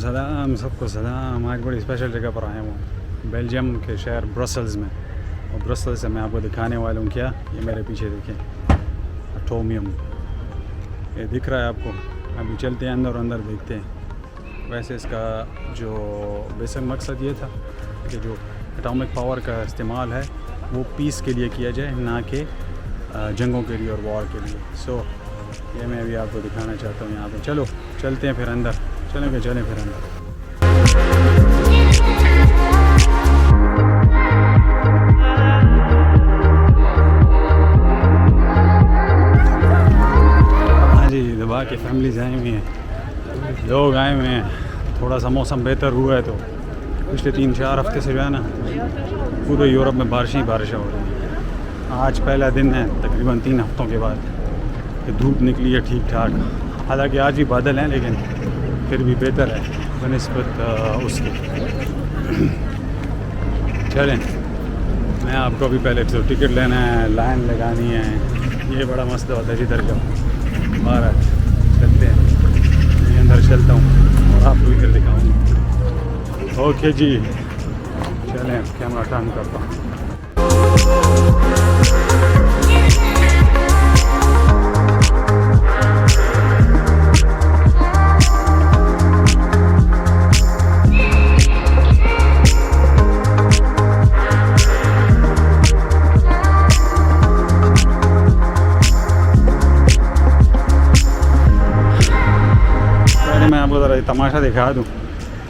सलाम सबको सलाम। आज बड़ी स्पेशल जगह पर आया हूँ, बेल्जियम के शहर ब्रसल्स में। और ब्रसल्स से मैं आपको दिखाने वाला हूँ क्या, ये मेरे पीछे देखें अटोमियम, ये दिख रहा है आपको। अभी चलते हैं अंदर, अंदर देखते हैं। वैसे इसका जो बेसिक मकसद ये था कि जो एटॉमिक पावर का इस्तेमाल है वो पीस के लिए किया जाए, ना कि जंगों के लिए और वॉर के लिए। सो ये मैं अभी आपको दिखाना चाहता हूँ यहाँ पे। चलो चलते हैं फिर अंदर, चलें फिर अंदर। हाँ जी, दबा के फैमिलीज आई हुई हैं, लोग आए हुए हैं। थोड़ा सा मौसम बेहतर हुआ है तो पिछले 3-4 हफ्ते से जो है ना पूरे यूरोप में बारिश हो रही है। आज पहला दिन है तकरीबन 3 हफ्तों के बाद कि धूप निकली है ठीक ठाक। हालांकि आज भी बादल हैं लेकिन फिर भी बेहतर है बनिस्बत उसके। चलें, मैं आपको भी पहले तो टिकट लेना है, लाइन लगानी है, ये बड़ा मसला होता है जिधर का। बाहर चलते हैं, मैं अंदर चलता हूँ और आपको भी फिर दिखाऊँगा। ओके जी, चलें, कैमरा टर्न करता हूँ। मैं आपको ज़रा तमाशा दिखा दूँ,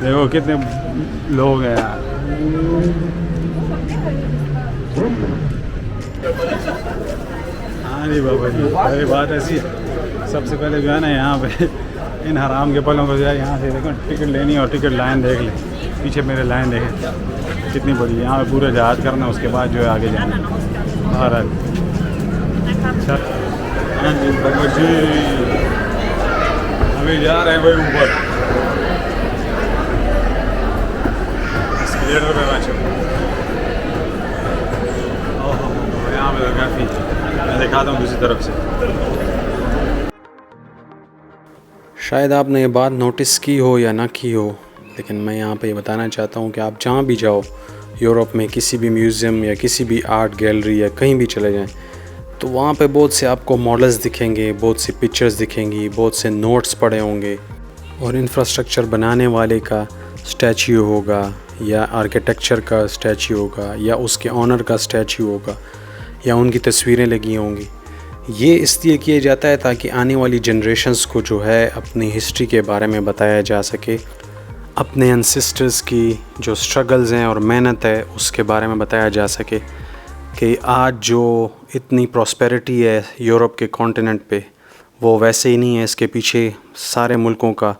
देखो कितने लोग हैं यार। हाँ जी बाबा जी, अरे बात ऐसी है, सबसे पहले जो है ना यहाँ पे इन हराम के पलों को जो है यहाँ से देखो टिकट लेनी है और टिकट लाइन देख लें। पीछे मेरे लाइन देखें कितनी बड़ी है, यहाँ पे पूरा जहाज करना, उसके बाद जो है आगे जाना। बहरहाल हाँ जी बाबा जी, अभी जा रहे हैं भाई ऊपर एस्केलेटर पे। यहाँ पे काफ़ी, मैं दिखाता हूँ दूसरी तरफ से। शायद आपने ये बात नोटिस की हो या ना की हो, लेकिन मैं यहाँ पे ये बताना चाहता हूँ कि आप जहाँ भी जाओ यूरोप में, किसी भी म्यूज़ियम या किसी भी आर्ट गैलरी या कहीं भी चले जाएं, तो वहाँ पे बहुत से आपको मॉडल्स दिखेंगे, बहुत सी पिक्चर्स दिखेंगी, बहुत से नोट्स पड़े होंगे, और इंफ्रास्ट्रक्चर बनाने वाले का स्टैच्यू होगा या आर्किटेक्चर का स्टैच्यू होगा या उसके ऑनर का स्टैच्यू होगा या उनकी तस्वीरें लगी होंगी। ये इसलिए किया जाता है ताकि आने वाली जनरेशन्स को जो है अपनी हिस्ट्री के बारे में बताया जा सके, अपने एंसेस्टर्स की जो स्ट्रगल्स हैं और मेहनत है उसके बारे में बताया जा सके कि आज जो इतनी प्रॉस्पेरिटी है यूरोप के कॉन्टिनेंट पे, वो वैसे ही नहीं है। इसके पीछे सारे मुल्कों का,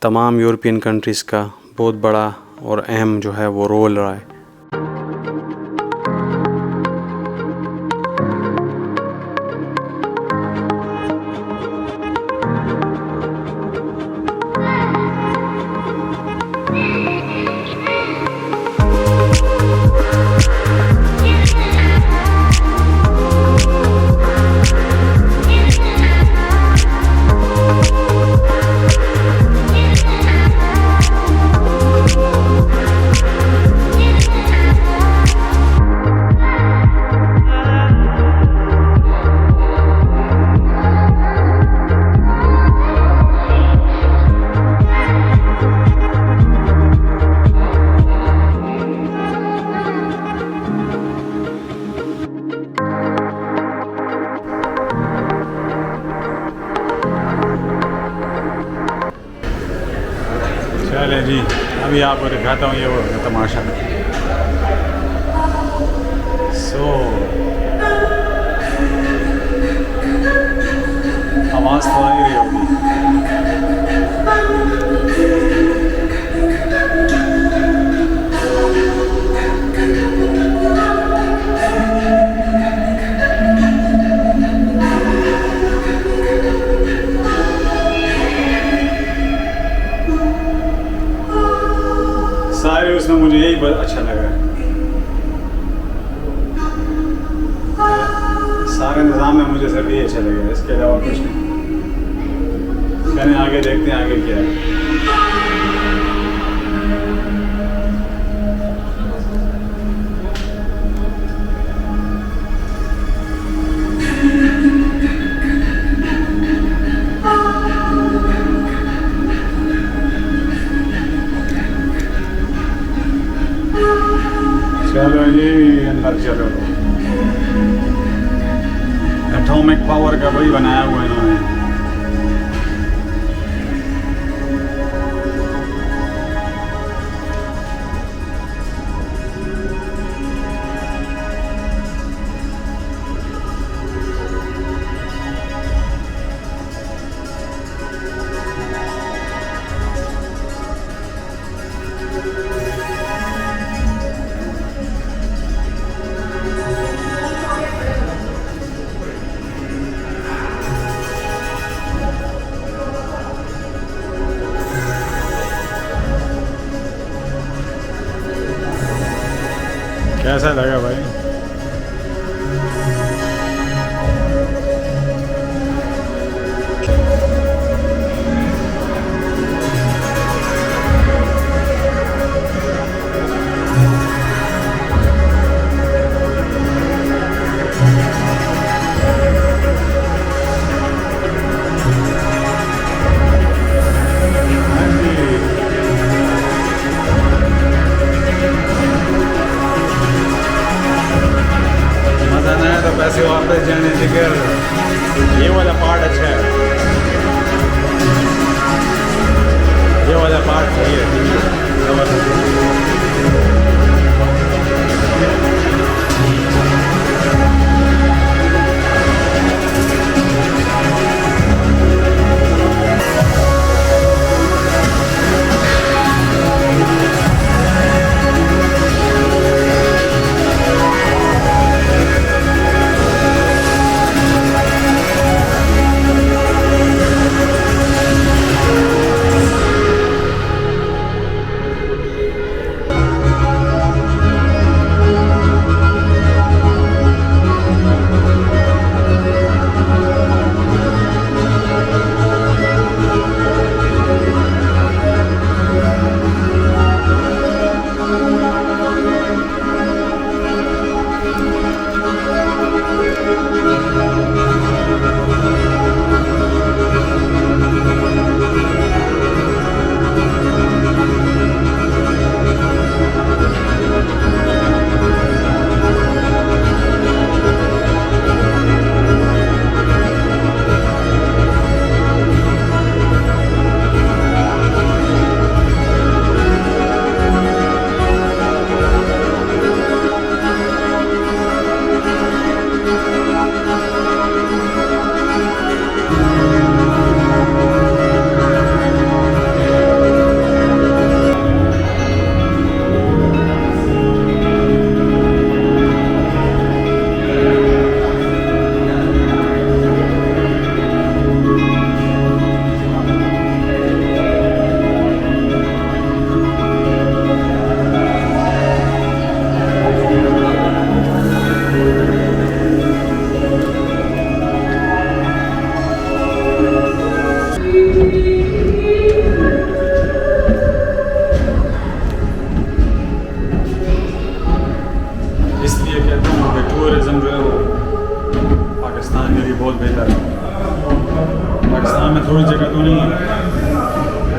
तमाम यूरोपियन कंट्रीज़ का बहुत बड़ा और अहम जो है वो रोल रहा है। चले जी, अभी आपको दिखाता हूँ ये वो तमाशा। आवाज़ तो आ ही रही होगी। सारे उसमें मुझे यही बहुत अच्छा लगा है। सारे निज़ाम में मुझे सिर्फ ये अच्छा लगा, इसके अलावा कुछ नहीं। मैंने आगे देखते हैं आगे क्या है। चलो एटॉमिक पावर का वही बनाया हुआ इन्होंने। कैसा लगा भाई? पैसे वापस जाने जिगर ये वाला पार्ट अच्छा है, ये वाला पार्ट सही है। बहुत बेहतर है। पाकिस्तान में थोड़ी जगह तो नहीं है,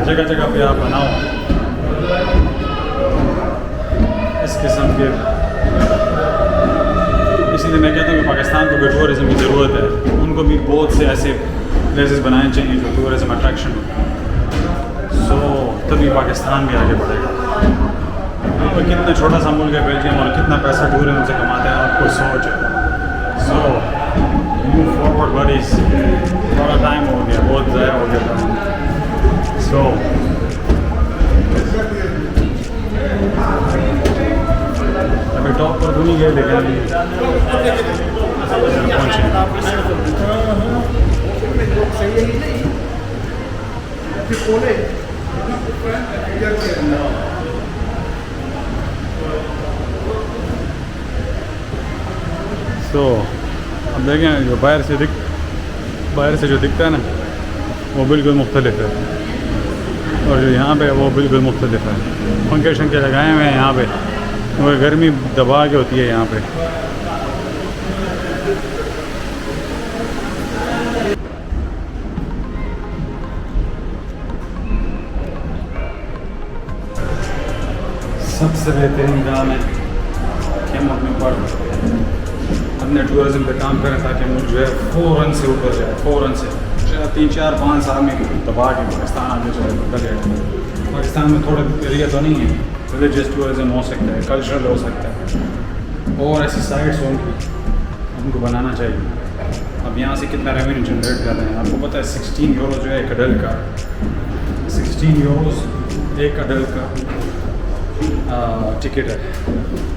जगह जगह पे आप बनाओ इस किस्म के। इसलिए मैं कहता हूँ कि पाकिस्तान को भी टूरिज़म की ज़रूरत है, उनको भी बहुत से ऐसे प्लेसेस बनाने चाहिए जो टूरिज़म अट्रैक्शन हो, तभी पाकिस्तान भी आगे बढ़ेगा। और कितना छोटा सा मुल्क है बेल्जियम और कितना पैसा टूरिज़म से कमाते हैं, आपको सोच है। मूव फॉरवर्ड बडीज, थोड़ा टाइम हो गया, बहुत ज़्यादा हो गया था। अभी टॉप पर तो नहीं गए, लेकिन पहुँचे। अब देखें जो बाहर से जो दिखता है ना वो बिल्कुल मुख्तलिफ है, और जो यहाँ पे वो बिल्कुल मुख्तलिफ है। पंखे शंखे लगाए हुए हैं यहाँ पे, और गर्मी दबा के होती है यहाँ पे। सबसे बेहतरीन काम है कि हम अपने ऊपर अपने टूरिज़म पे काम करें ताकि मुल्क जो है फ़ौरन से ऊपर जाए, फ़ौरन से 3-4-5 साल में दबा के पाकिस्तान आगे जो है बदल जाए। पाकिस्तान में थोड़ा एरिया तो नहीं है, रिलीजियस टूरिज़म हो सकता है, कल्चरल हो सकता है, और ऐसी साइट्स उनको बनाना चाहिए। अब यहाँ से कितना रेवेन्यू जनरेट कर रहे हैं आपको पता है? 16 यूरो जो है एक अडल्ट का, 16 यूरोज़ एक अडल्ट का टिकट है।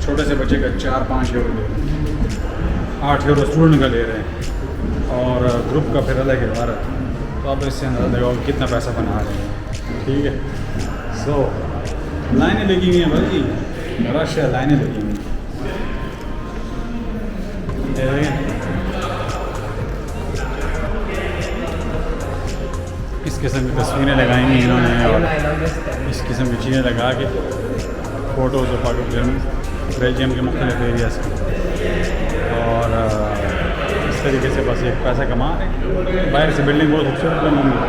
छोटे से बच्चे का 4-5 यूरो ले रहे हैं, 8 यूरो स्टूडेंट का ले रहे हैं, और ग्रुप का फिर अलग है 12। तो आप इससे अंदाज़ा लगाओ कितना पैसा बना रहे हैं। ठीक है, सो लाइनें लगी हुई हैं भाई, रश है, लाइनें लगी हुई हैं। इस किस्म की तस्वीरें लगाई हुई इन्होंने, और इस किस्म की चीज़ें लगा के फ़ोटोज़ और बेल्जियम के मुख्तलिफ एरिया से, और इस तरीके से बस एक पैसा कमा रहे हैं। बाहर से बिल्डिंग बहुत खूबसूरत बनी हुई है,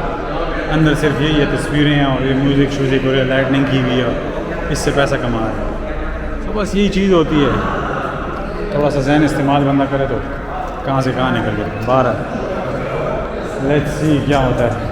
अंदर सिर्फ यही है तस्वीरें और ये म्यूज़िक शूज़िक और लाइटनिंग की हुई है, और इससे पैसा कमा रहे हैं। तो बस यही चीज़ होती है, थोड़ा सा ज़हन इस्तेमाल बंदा करे तो कहाँ से कहाँ निकल जाए। 12 लेट्स सी क्या होता है।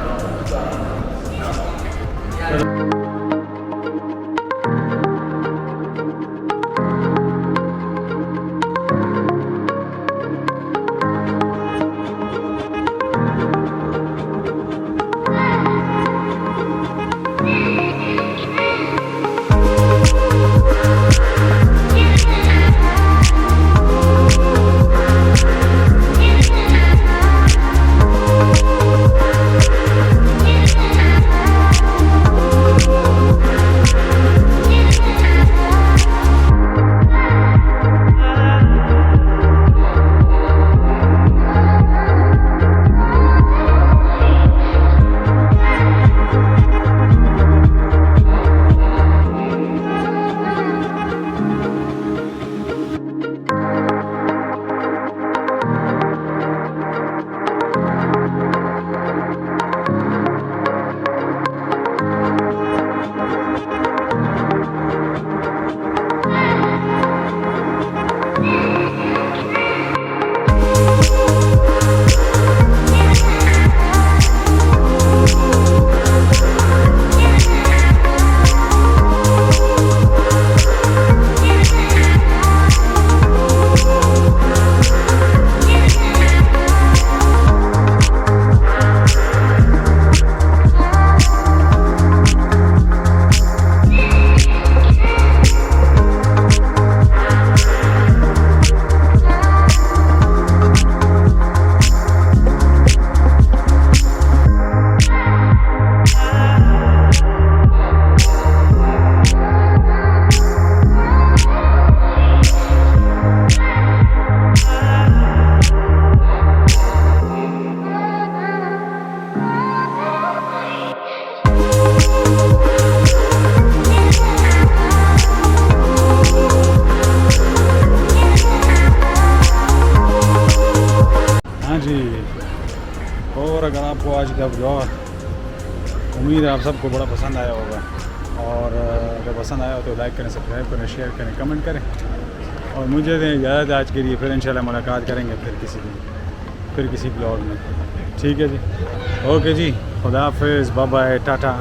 और अगर आपको आज का ब्लॉग उम्मीद है आप सबको बड़ा पसंद आया होगा, और अगर पसंद आया हो तो लाइक करें, सब्सक्राइब करें, शेयर करें, कमेंट करें, और मुझे दें इजाज़त आज के लिए। फिर इंशाल्लाह मुलाकात करेंगे फिर किसी ब्लॉग में। ठीक है जी, ओके जी, खुदा हाफिज़, बाय बाय, टाटा।